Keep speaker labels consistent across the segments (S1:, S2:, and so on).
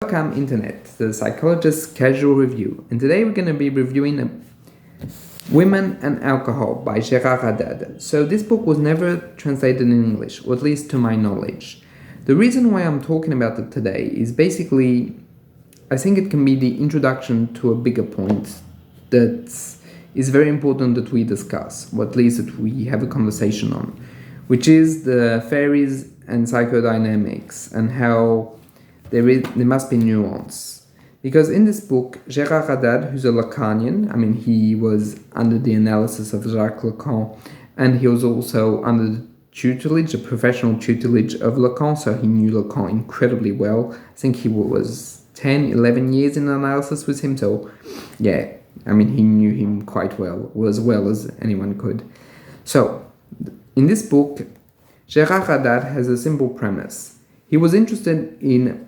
S1: Welcome Internet, the Psychologist's Casual Review, and today we're going to be reviewing Women and Alcohol by Gérard Haddad. So this book was never translated in English, or at least to my knowledge. The reason why I'm talking about it today is basically, I think it can be the introduction to a bigger point that is very important that we discuss, or at least that we have a conversation on, which is the theories and psychodynamics and how there must be nuance. Because in this book, Gérard Haddad, who's a Lacanian, he was under the analysis of Jacques Lacan, and he was also under the tutelage, the professional tutelage of Lacan, so he knew Lacan incredibly well. I think he was 10, 11 years in analysis with him, so yeah, he knew him quite well, or as well as anyone could. So, in this book, Gérard Haddad has a simple premise. He was interested in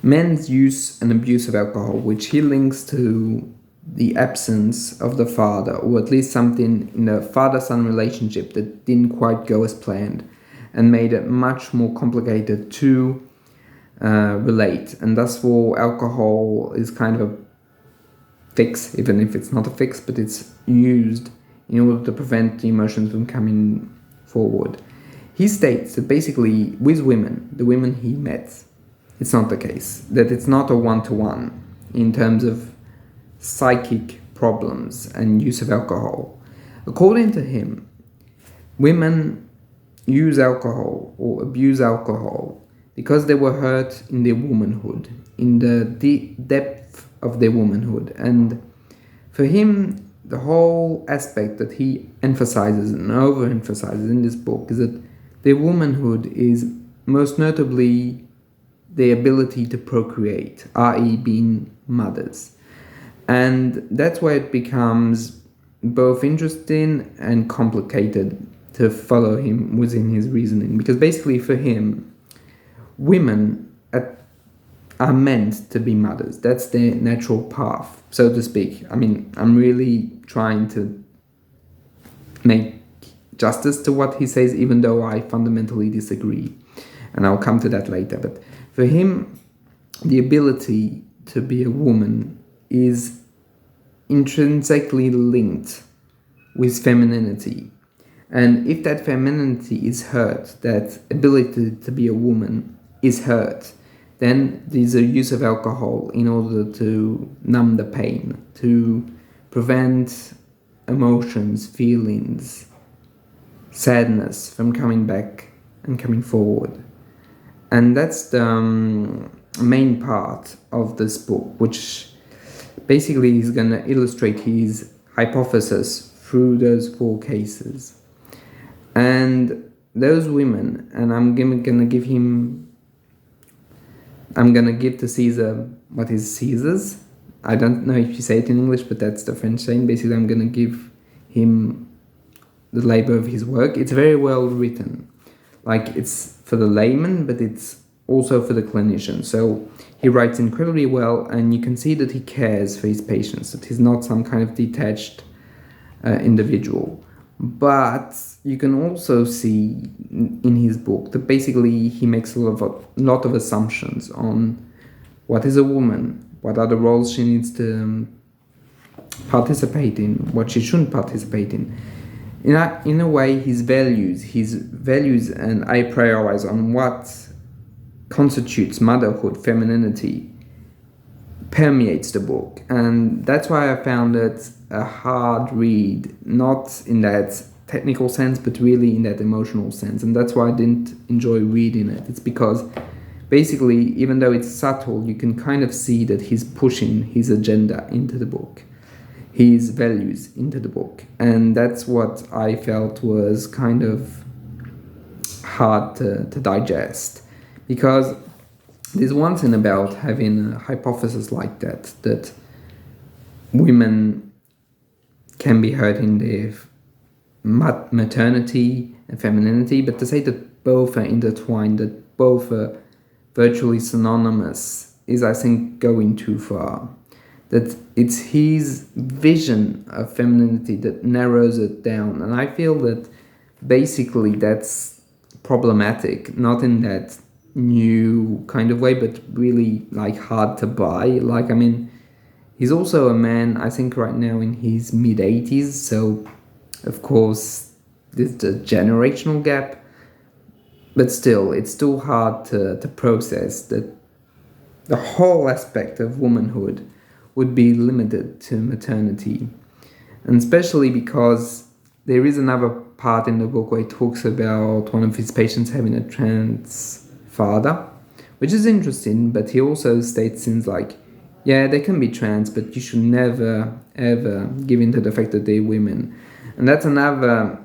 S1: men's use and abuse of alcohol, which he links to the absence of the father, or at least something in the father-son relationship that didn't quite go as planned and made it much more complicated to relate. And thus for alcohol is kind of a fix, even if it's not a fix, but it's used in order to prevent the emotions from coming forward. He states that basically with women, the women he met, it's not the case, that it's not a one-to-one in terms of psychic problems and use of alcohol. According to him, women use alcohol or abuse alcohol because they were hurt in their womanhood, in the depth of their womanhood. And for him, the whole aspect that he emphasizes and overemphasizes in this book is that their womanhood is most notably the ability to procreate, i.e. being mothers. And that's why it becomes both interesting and complicated to follow him within his reasoning. Because basically for him, women are meant to be mothers. That's their natural path, so to speak. I'm really trying to make justice to what he says, even though I fundamentally disagree. And I'll come to that later. But for him, the ability to be a woman is intrinsically linked with femininity. And if that femininity is hurt, that ability to be a woman is hurt, then there's a use of alcohol in order to numb the pain, to prevent emotions, feelings, sadness from coming back and coming forward. And that's the main part of this book, which basically is going to illustrate his hypothesis through those 4 cases. And those women, and I'm going to give to Caesar what is Caesar's. I don't know if you say it in English, but that's the French saying. Basically, I'm going to give him the labor of his work. It's very well written. It's for the layman, but it's also for the clinician. So he writes incredibly well, and you can see that he cares for his patients, that he's not some kind of detached individual. But you can also see in his book that basically he makes a lot of assumptions on what is a woman, what are the roles she needs to participate in, what she shouldn't participate in. In a way, his values, and I prioritize on what constitutes motherhood, femininity, permeates the book. And that's why I found it a hard read, not in that technical sense, but really in that emotional sense. And that's why I didn't enjoy reading it. It's because basically, even though it's subtle, you can kind of see that he's pushing his agenda into the book, his values into the book. And that's what I felt was kind of hard to digest. Because there's one thing about having a hypothesis like that women can be hurt in their maternity and femininity, but to say that both are intertwined, that both are virtually synonymous, is, I think, going too far. That it's his vision of femininity that narrows it down. And I feel that basically that's problematic, not in that new kind of way, but really like hard to buy. Like, I mean, he's also a man, I think right now in his mid-80s, so of course there's a generational gap, but still, it's still hard to process that the whole aspect of womanhood would be limited to maternity. And especially because there is another part in the book where he talks about one of his patients having a trans father, which is interesting, but he also states things like, yeah, they can be trans, but you should never, ever give in to the fact that they're women. And that's another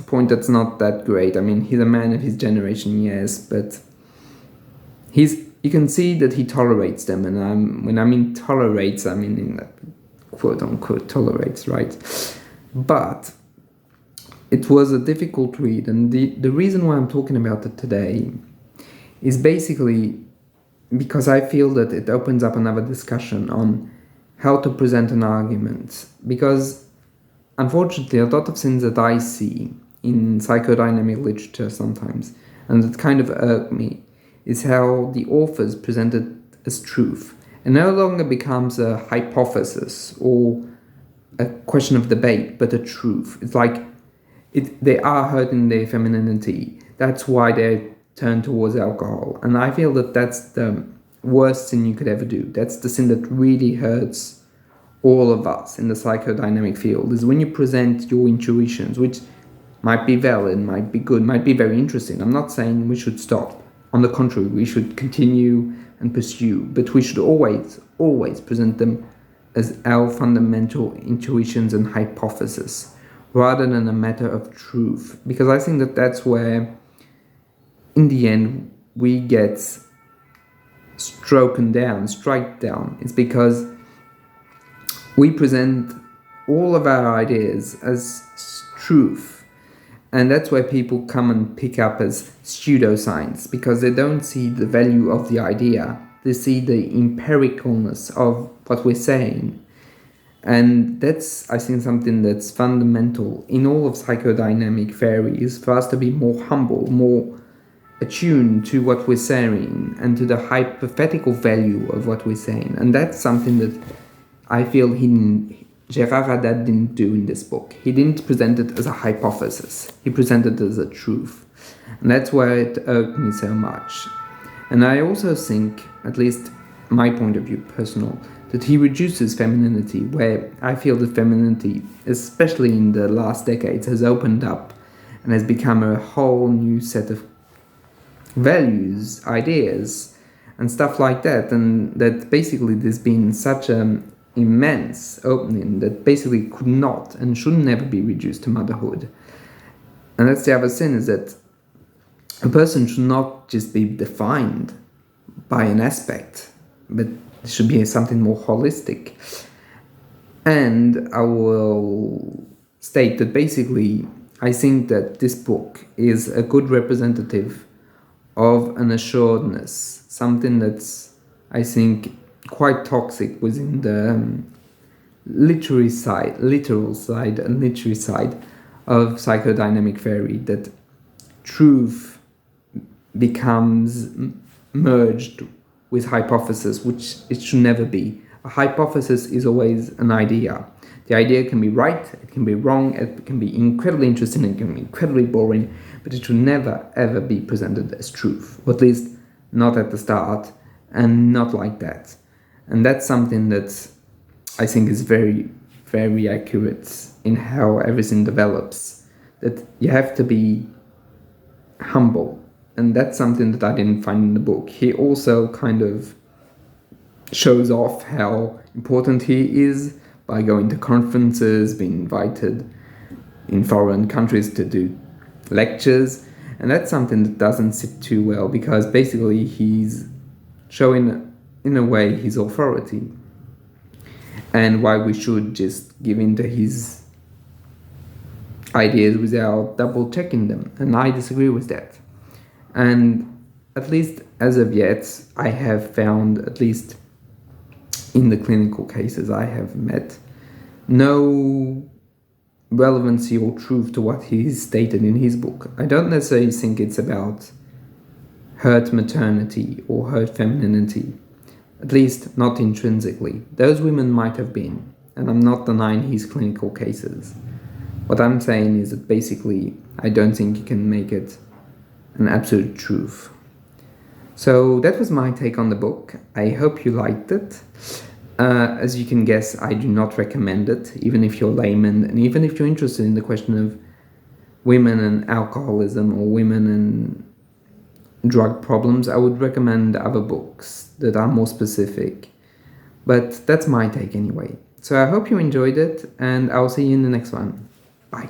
S1: point that's not that great. I mean, he's a man of his generation, yes, but you can see that he tolerates them, and when I mean tolerates, I mean in that quote-unquote tolerates, right? But it was a difficult read, and the reason why I'm talking about it today is basically because I feel that it opens up another discussion on how to present an argument. Because, unfortunately, a lot of things that I see in psychodynamic literature sometimes, and that kind of irk me, is how the authors present it as truth. It no longer becomes a hypothesis or a question of debate, but a truth. It's like they are hurting their femininity. That's why they turn towards alcohol. And I feel that that's the worst thing you could ever do. That's the thing that really hurts all of us in the psychodynamic field, is when you present your intuitions, which might be valid, might be good, might be very interesting. I'm not saying we should stop. On the contrary, we should continue and pursue, but we should always present them as our fundamental intuitions and hypotheses, rather than a matter of truth. Because I think that that's where, in the end, we get strike down. It's because we present all of our ideas as truth. And that's where people come and pick up as pseudoscience, because they don't see the value of the idea. They see the empiricalness of what we're saying. And that's, I think, something that's fundamental in all of psychodynamic theory, is for us to be more humble, more attuned to what we're saying and to the hypothetical value of what we're saying. And that's something that I feel Gérard Haddad didn't do in this book. He didn't present it as a hypothesis. He presented it as a truth. And that's where it irked me so much. And I also think, at least my point of view, personal, that he reduces femininity, where I feel that femininity, especially in the last decades, has opened up and has become a whole new set of values, ideas, and stuff like that. And that basically there's been such an immense opening that basically could not and should never be reduced to motherhood. And that's the other thing, is that a person should not just be defined by an aspect, but it should be something more holistic. And I will state that basically I think that this book is a good representative of an assuredness, something that's, I think, quite toxic within the literal side of psychodynamic theory, that truth becomes merged with hypothesis, which it should never be. A hypothesis is always an idea. The idea can be right, it can be wrong, it can be incredibly interesting, it can be incredibly boring, but it should never ever be presented as truth, or at least not at the start, and not like that. And that's something that I think is very, very accurate in how everything develops, that you have to be humble. And that's something that I didn't find in the book. He also kind of shows off how important he is by going to conferences, being invited in foreign countries to do lectures. And that's something that doesn't sit too well, because basically he's showing, in a way, his authority, and why we should just give in to his ideas without double checking them. And I disagree with that. And at least as of yet, I have found, at least in the clinical cases I have met, no relevancy or truth to what he's stated in his book. I don't necessarily think it's about hurt maternity or hurt femininity. At least not intrinsically. Those women might have been, and I'm not denying his clinical cases. What I'm saying is that basically I don't think you can make it an absolute truth. So that was my take on the book. I hope you liked it. As you can guess, I do not recommend it, even if you're layman, and even if you're interested in the question of women and alcoholism or women and drug problems. I would recommend other books that are more specific. But that's my take anyway. So I hope you enjoyed it, and I'll see you in the next one. Bye.